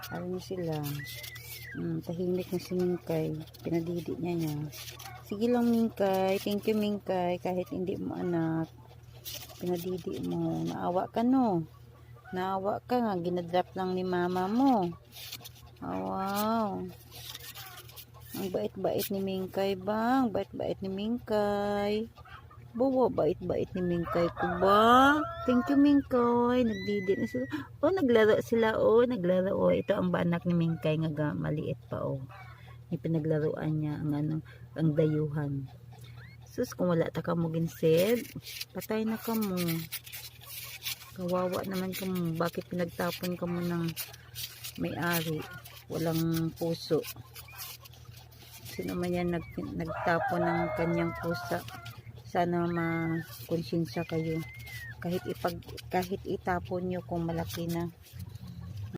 Alam niyo sila. Tahimik na si Mingkay. Pinadidi niya. Sige lang Mingkay. Thank you Mingkay. Kahit hindi mo anak. Pinadidi mo. Naawa ka no. Naawa ka nga. Ginadrop lang ni mama mo. Oh, wow. Ang bait-bait ni Mingkay bang. Bait-bait ni Mingkay. Bawa, bait-bait ni Mingkay ko ba? Thank you, Mingkay. Nagdidi na sila. Oh, naglaro sila. Oh, naglaro. Oh, ito ang banak ni Mingkay nga maliit pa. Oh, ipinaglaruan niya ang ano, ang dayuhan. Sus, kung wala ta ka mo ginsid, patay na ka mo. Kawawa naman ka mo. Bakit pinagtapon ka mo ng may-ari? Walang puso. Sino man yan nagtapon ng kanyang pusa? Sana makonsensya kayo kahit itapon nyo kung malaki na.